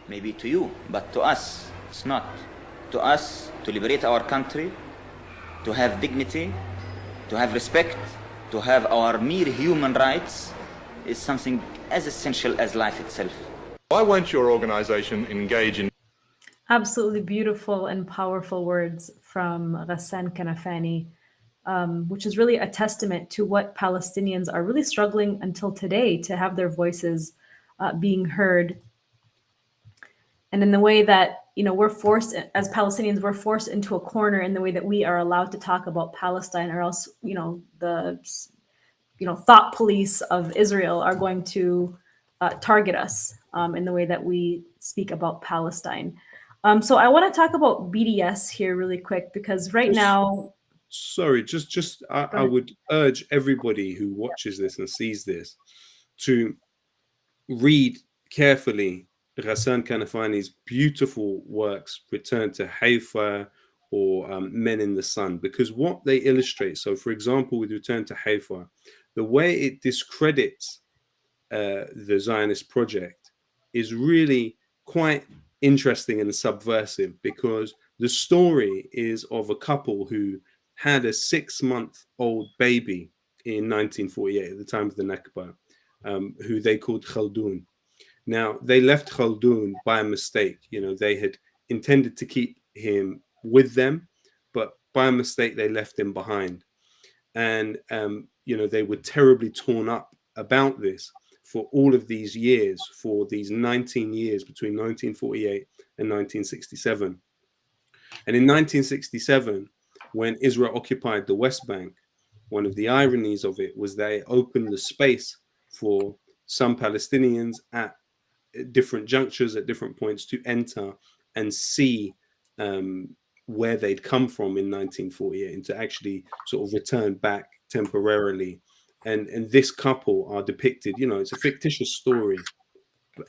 Maybe to you, but to us, it's not. To us, to liberate our country, to have dignity, to have respect, to have our mere human rights is something as essential as life itself. Why won't your organization engage in Absolutely beautiful and powerful words from Ghassan Kanafani, which is really a testament to what Palestinians are really struggling until today to have their voices being heard. And in the way that, we're forced, as Palestinians, we're forced into a corner in the way that we are allowed to talk about Palestine, or else, the, thought police of Israel are going to target us in the way that we speak about Palestine. So I want to talk about BDS here really quick, because right now... Sorry, I would urge everybody who watches this and sees this to read carefully Ghassan Kanafani's beautiful works, Return to Haifa or Men in the Sun, because what they illustrate, so for example, with Return to Haifa, the way it discredits the Zionist project is really quite interesting and subversive, because the story is of a couple who had a 6-month-old baby in 1948 at the time of the Nakba, who they called Khaldun. Now, they left Khaldun by a mistake. They had intended to keep him with them, but by a mistake, they left him behind. And, they were terribly torn up about this for all of these years, for these 19 years between 1948 and 1967. And in 1967, when Israel occupied the West Bank, one of the ironies of it was they opened the space for some Palestinians at different junctures, at different points, to enter and see where they'd come from in 1948 and to actually sort of return back temporarily. And this couple are depicted, it's a fictitious story,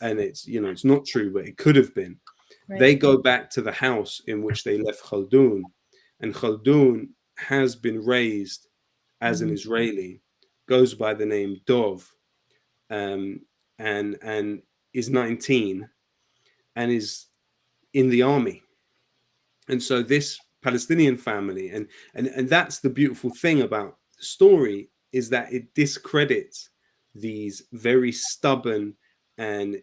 and it's not true, but it could have been. Right. They go back to the house in which they left Khaldun, and Khaldun has been raised as an Israeli, goes by the name Dov, and is 19 and is in the army. And so this Palestinian family, and that's the beautiful thing about the story, is that it discredits these very stubborn and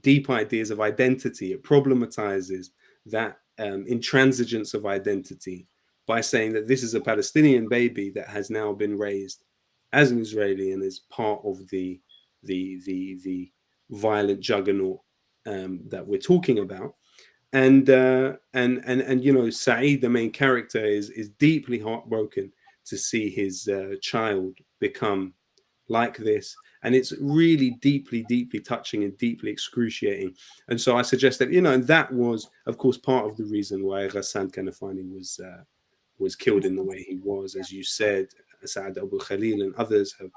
deep ideas of identity. It problematizes that intransigence of identity by saying that this is a Palestinian baby that has now been raised as an Israeli and is part of the violent juggernaut that we're talking about. And Saeed, the main character, is deeply heartbroken to see his child become like this. And it's really deeply, deeply touching and deeply excruciating. And so I suggest that, that was, of course, part of the reason why Ghassan Kanafani was killed in the way he was. As you said, Saad Abu Khalil and others have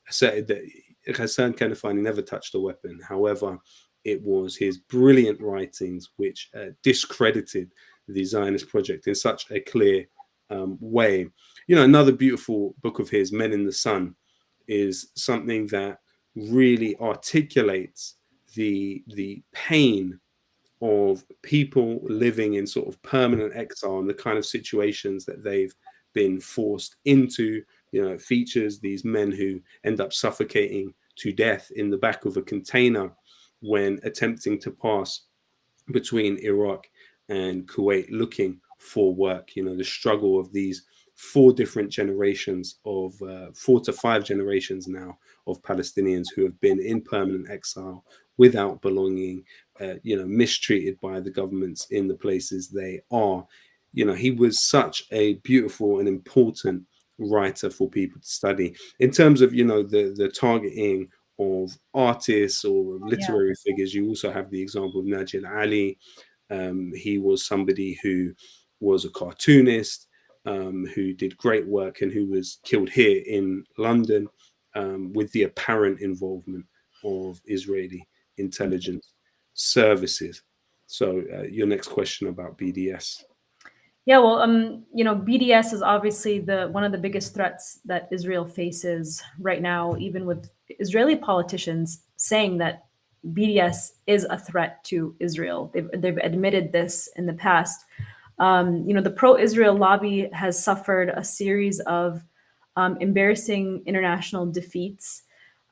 said that Ghassan Kanafani never touched a weapon. However, it was his brilliant writings which discredited the Zionist project in such a clear way. Another beautiful book of his, Men in the Sun, is something that really articulates the pain of people living in sort of permanent exile and the kind of situations that they've been forced into. It features these men who end up suffocating to death in the back of a container when attempting to pass between Iraq and Kuwait looking for work. The struggle of these 4 different generations of 4 to 5 generations now of Palestinians who have been in permanent exile without belonging, mistreated by the governments in the places they are. He was such a beautiful and important writer for people to study. In terms of, the targeting of artists or literary figures, you also have the example of Mnar Adley. He was somebody who was a cartoonist, who did great work and who was killed here in London with the apparent involvement of Israeli intelligence services. So your next question about BDS. Yeah, well, BDS is obviously the one of the biggest threats that Israel faces right now, even with Israeli politicians saying that BDS is a threat to Israel. They've admitted this in the past. The pro-Israel lobby has suffered a series of embarrassing international defeats.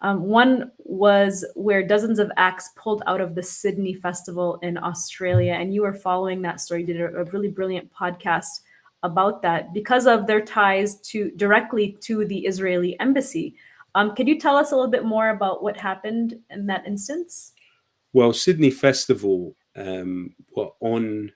One was where dozens of acts pulled out of the Sydney Festival in Australia, and you were following that story. You did a really brilliant podcast about that because of their ties directly to the Israeli embassy. Could you tell us a little bit more about what happened in that instance? Well, Sydney Festival were on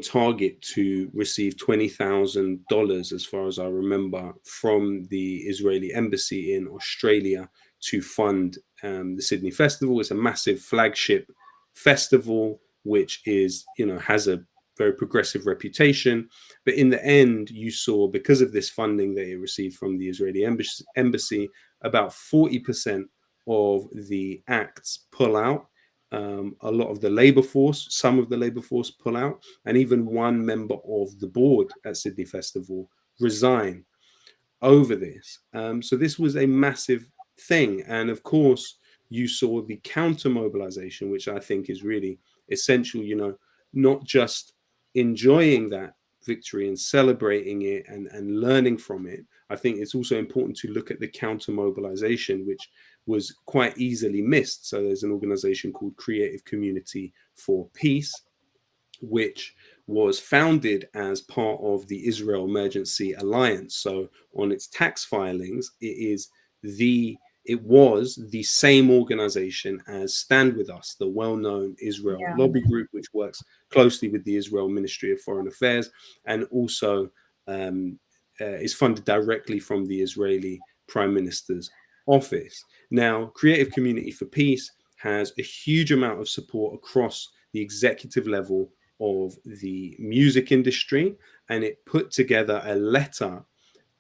target to receive $20,000, as far as I remember, from the Israeli embassy in Australia to fund the Sydney Festival. It's a massive flagship festival, which has a very progressive reputation. But in the end, you saw, because of this funding that it received from the Israeli embassy, about 40% of the acts pull out. A lot of the labor force, some of the labor force pull out, and even one member of the board at Sydney Festival resign over this. So this was a massive thing. And of course, you saw the counter mobilization, which I think is really essential, not just enjoying that victory and celebrating it and learning from it. I think it's also important to look at the counter mobilization, which was quite easily missed. So there's an organization called Creative Community for Peace, which was founded as part of the Israel Emergency Alliance. So on its tax filings, it was the same organization as Stand With Us, the well-known Israel lobby group, which works closely with the Israel Ministry of Foreign Affairs, and also is funded directly from the Israeli Prime Minister's office. Now, Creative Community for Peace has a huge amount of support across the executive level of the music industry, and it put together a letter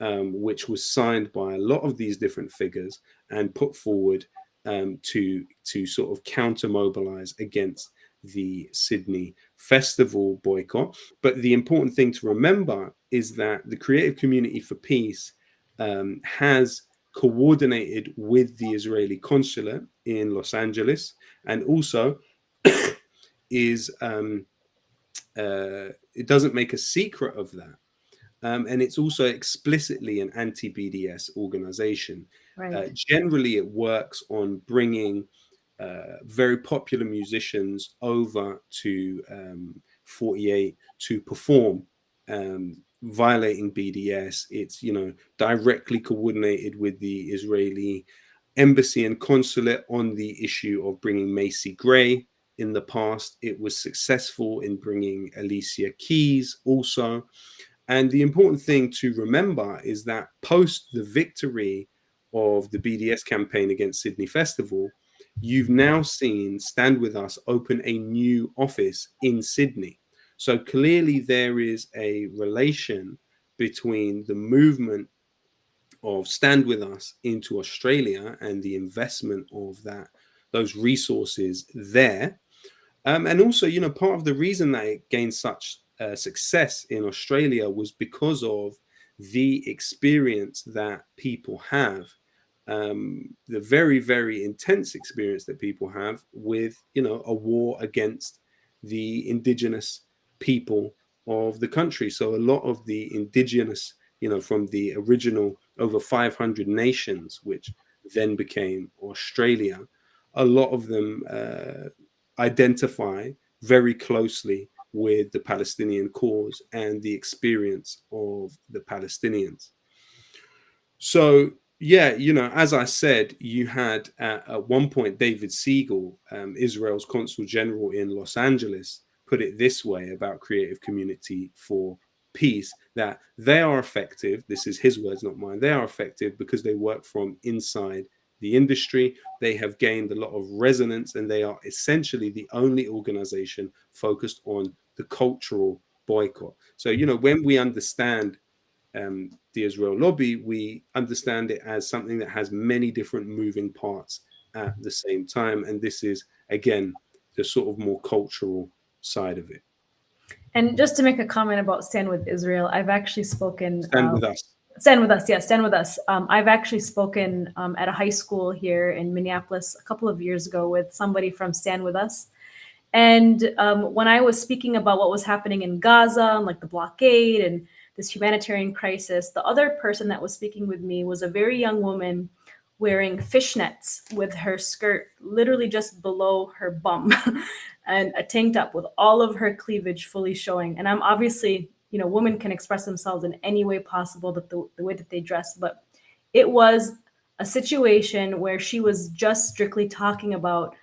which was signed by a lot of these different figures and put forward to sort of counter mobilize against the Sydney Festival boycott. But the important thing to remember is that the Creative Community for Peace has coordinated with the Israeli consulate in Los Angeles, and also is it doesn't make a secret of that. And it's also explicitly an anti-BDS organization. Right. Generally, it works on bringing very popular musicians over to 48 to perform, violating BDS. It's, directly coordinated with the Israeli embassy and consulate on the issue of bringing Macy Gray. In the past, it was successful in bringing Alicia Keys also. And the important thing to remember is that post the victory of the BDS campaign against Sydney Festival, you've now seen Stand With Us open a new office in Sydney. So clearly there is a relation between the movement of Stand With Us into Australia and the investment of those resources there. And also, part of the reason that it gained such success in Australia was because of the experience that people have, the very, very intense experience that people have with, a war against the indigenous people of the country. So a lot of the indigenous, from the original over 500 nations, which then became Australia, a lot of them identify very closely with the Palestinian cause and the experience of the Palestinians. So, as I said, you had at one point David Siegel, Israel's consul general in Los Angeles, put it this way about Creative Community for Peace, that they are effective. This is his words, not mine. They are effective because they work from inside the industry. They have gained a lot of resonance, and they are essentially the only organization focused on the cultural boycott. So, when we understand the Israel lobby, we understand it as something that has many different moving parts at the same time. And this is, again, the sort of more cultural side of it. And just to make a comment about Stand With Israel, I've actually spoken. Stand with us. Stand with us, yes, stand with us. I've actually spoken at a high school here in Minneapolis a couple of years ago with somebody from Stand With Us. And when I was speaking about what was happening in Gaza and like the blockade and this humanitarian crisis, the other person that was speaking with me was a very young woman wearing fishnets with her skirt literally just below her bum and a tank top with all of her cleavage fully showing. And I'm obviously, you know, women can express themselves in any way possible, that the way that they dress, but it was a situation where she was just strictly talking about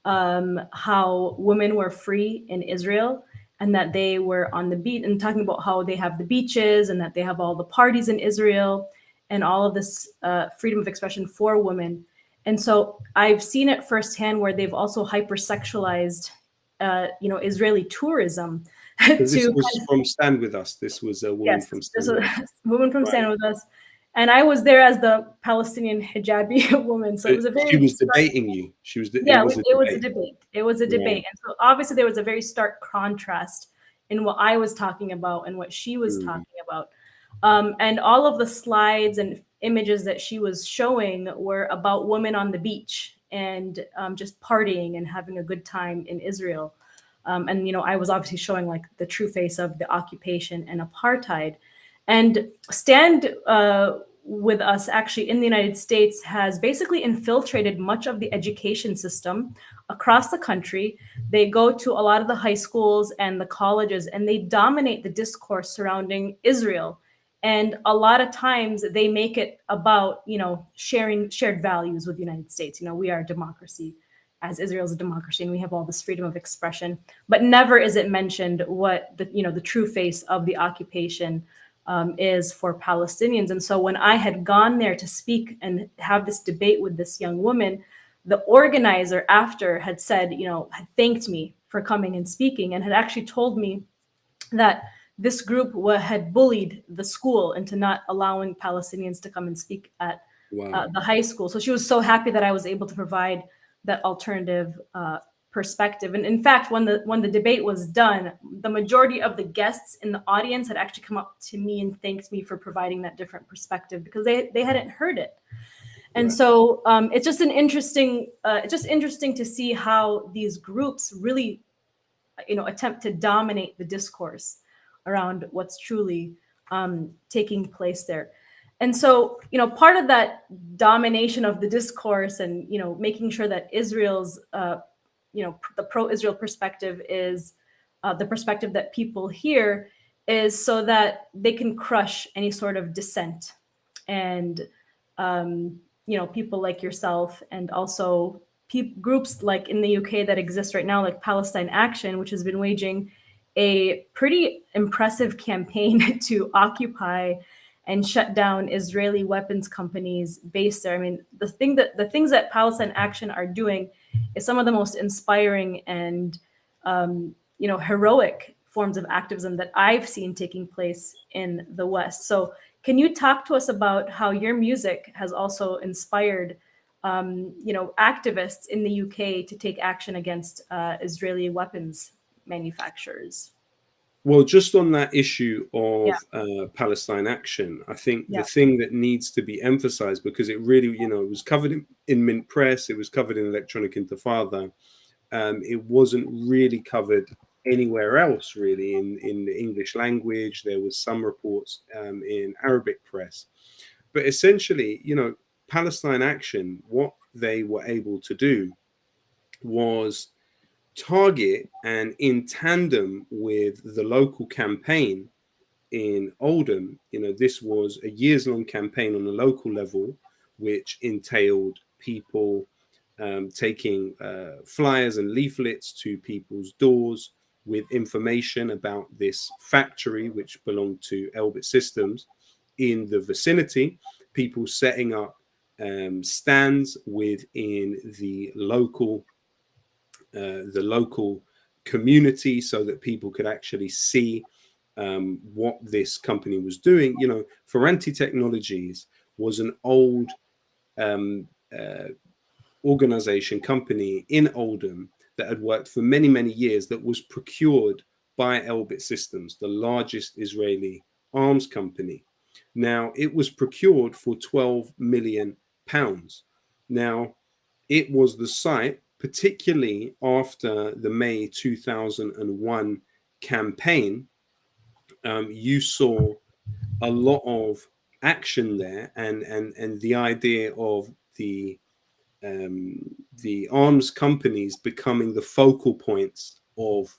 how women were free in Israel and that they were on the beach, and talking about how they have the beaches and that they have all the parties in Israel and all of this freedom of expression for women. And so I've seen it firsthand where they've also hypersexualized, Israeli tourism. This was from Stand With Us. This was a woman from Stand With Us. Woman from Stand With Us. And I was there as the Palestinian hijabi woman. So it was a very... She was debating you. She was... It was a debate. It was a debate. And so obviously there was a very stark contrast in what I was talking about and what she was talking about. And all of the slides and images that she was showing were about women on the beach and just partying and having a good time in Israel. And, you know, I was obviously showing like the true face of the occupation and apartheid. And Stand With Us actually in the United States has basically infiltrated much of the education system across the country. They go to a lot of the high schools and the colleges, and they dominate the discourse surrounding Israel. And a lot of times they make it about, you know, shared values with the United States. You know, we are a democracy, as Israel is a democracy, and we have all this freedom of expression. But never is it mentioned what the true face of the occupation is for Palestinians. And so when I had gone there to speak and have this debate with this young woman, the organizer after had said, had thanked me for coming and speaking, and had actually told me that this group had bullied the school into not allowing Palestinians to come and speak at the high school. So she was so happy that I was able to provide that alternative perspective. And in fact, when the debate was done, the majority of the guests in the audience had actually come up to me and thanked me for providing that different perspective, because they hadn't heard it. And so it's just interesting to see how these groups really, attempt to dominate the discourse around what's truly taking place there. And so, part of that domination of the discourse and, making sure that Israel's, the pro-Israel perspective is the perspective that people hear, is so that they can crush any sort of dissent. And, people like yourself, and also groups like in the UK that exist right now, like Palestine Action, which has been waging a pretty impressive campaign to occupy and shut down Israeli weapons companies based there. I mean, the things that Palestine Action are doing is some of the most inspiring and heroic forms of activism that I've seen taking place in the West. So can you talk to us about how your music has also inspired activists in the UK to take action against Israeli weapons manufacturers? Well, just on that issue of Palestine Action, I think the thing that needs to be emphasized, because it really, it was covered in Mint Press, it was covered in Electronic Intifada, it wasn't really covered anywhere else, really, in the English language. There was some reports in Arabic press. But essentially, Palestine Action, what they were able to do was target, and in tandem with the local campaign in Oldham, this was a years-long campaign on a local level, which entailed people taking flyers and leaflets to people's doors with information about this factory, which belonged to Elbit Systems in the vicinity, people setting up stands within the local community so that people could actually see what this company was doing. Ferranti Technologies was an old organization company in Oldham that had worked for many, many years, that was procured by Elbit Systems, the largest Israeli arms company. Now, it was procured for £12 million. Now, it was the site, particularly after the May 2001 campaign, you saw a lot of action there, and the idea of the arms companies becoming the focal points of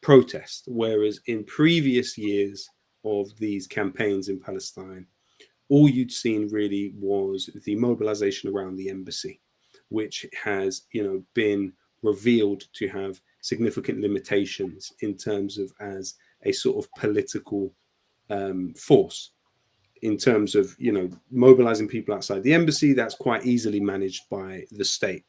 protest, whereas in previous years of these campaigns in Palestine, all you'd seen really was the mobilization around the embassy, which has, been revealed to have significant limitations in terms of as a sort of political force. In terms of, mobilizing people outside the embassy, that's quite easily managed by the state.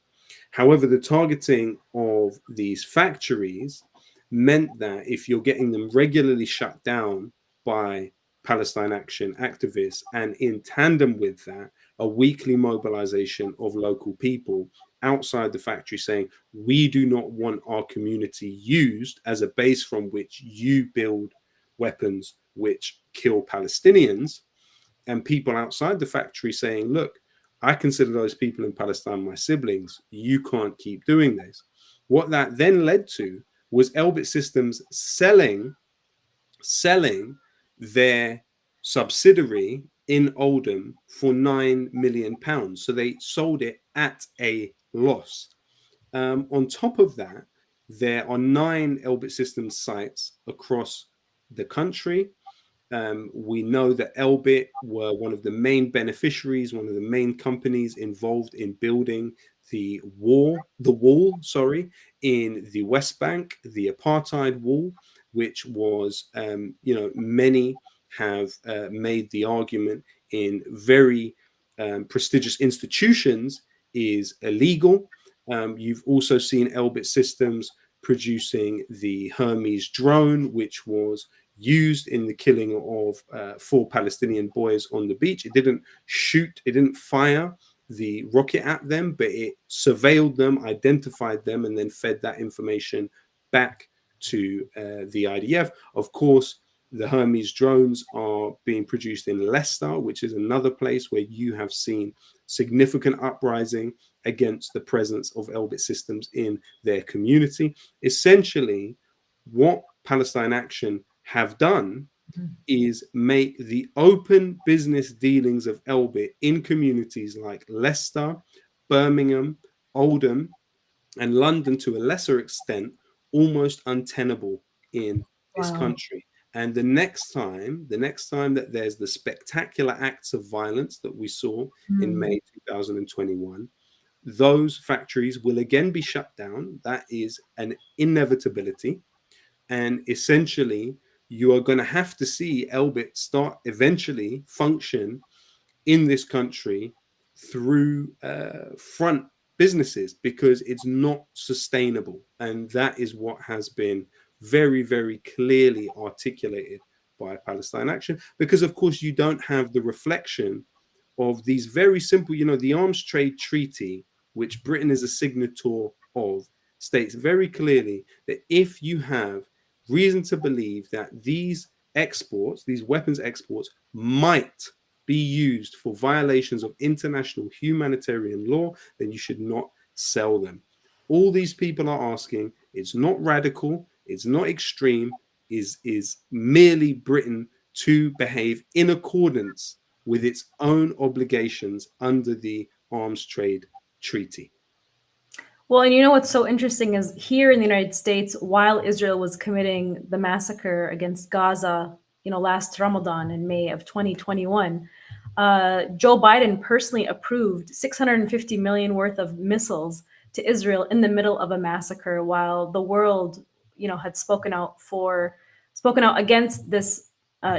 However, the targeting of these factories meant that if you're getting them regularly shut down by Palestine Action activists, and in tandem with that, a weekly mobilization of local people outside the factory saying, we do not want our community used as a base from which you build weapons which kill Palestinians, and people outside the factory saying, look, I consider those people in Palestine my siblings. You can't keep doing this. What that then led to was Elbit Systems selling their subsidiary in Oldham for £9 million. So they sold it at a loss. On top of that, there are 9 Elbit Systems sites across the country. We know that Elbit were one of the main beneficiaries, one of the main companies involved in building the wall in the West Bank, the apartheid wall, which was, many have made the argument in very prestigious institutions is illegal. You've also seen Elbit Systems producing the Hermes drone, which was used in the killing of 4 Palestinian boys on the beach. It didn't shoot, it didn't fire the rocket at them, but it surveilled them, identified them, and then fed that information back to the IDF. Of course, the Hermes drones are being produced in Leicester, which is another place where you have seen significant uprising against the presence of Elbit Systems in their community. Essentially, what Palestine Action have done is make the open business dealings of Elbit in communities like Leicester, Birmingham, Oldham, and London to a lesser extent almost untenable in this country. And the next time that there's the spectacular acts of violence that we saw in May 2021, those factories will again be shut down. That is an inevitability. And essentially, you are going to have to see Elbit start eventually function in this country through front businesses, because it's not sustainable. And that is what has been very, very clearly articulated by Palestine Action, because of course you don't have the reflection of these very simple, the Arms Trade Treaty, which Britain is a signator of, states very clearly that if you have reason to believe that these exports, these weapons exports, might be used for violations of international humanitarian law, then you should not sell them. All these people are asking, it's not radical, it's not extreme, is merely Britain to behave in accordance with its own obligations under the Arms Trade Treaty. Well, and what's so interesting is here in the United States, while Israel was committing the massacre against Gaza, last Ramadan in May of 2021, Joe Biden personally approved $650 million worth of missiles to Israel in the middle of a massacre, while the world, had spoken out against this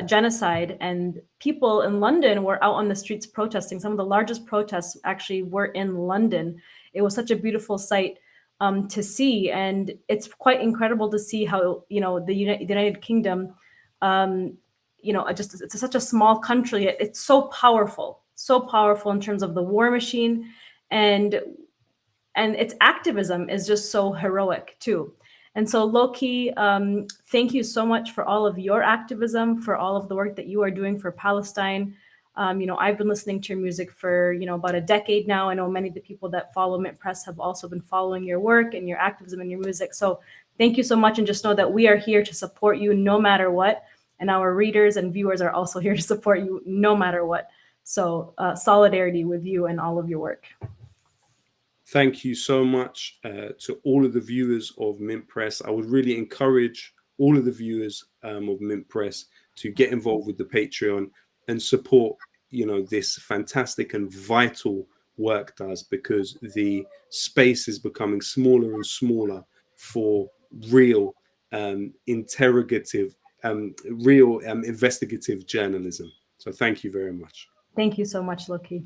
genocide. And people in London were out on the streets protesting. Some of the largest protests actually were in London. It was such a beautiful sight to see, and it's quite incredible to see how, you know, the United Kingdom, you know, just it's such a small country. It's so powerful in terms of the war machine, and its activism is just so heroic too. And so, Lowkey, thank you so much for all of your activism, for all of the work that you are doing for Palestine. You know, I've been listening to your music for, you know, about a decade now. I know many of the people that follow Mint Press have also been following your work and your activism and your music. So thank you so much. And just know that we are here to support you no matter what. And our readers and viewers are also here to support you no matter what. So solidarity with you and all of your work. Thank you so much to all of the viewers of Mint Press. I would really encourage all of the viewers of Mint Press to get involved with the Patreon and support, you know, this fantastic and vital work does, because the space is becoming smaller and smaller for real investigative journalism. So thank you very much. Thank you so much, Lowkey.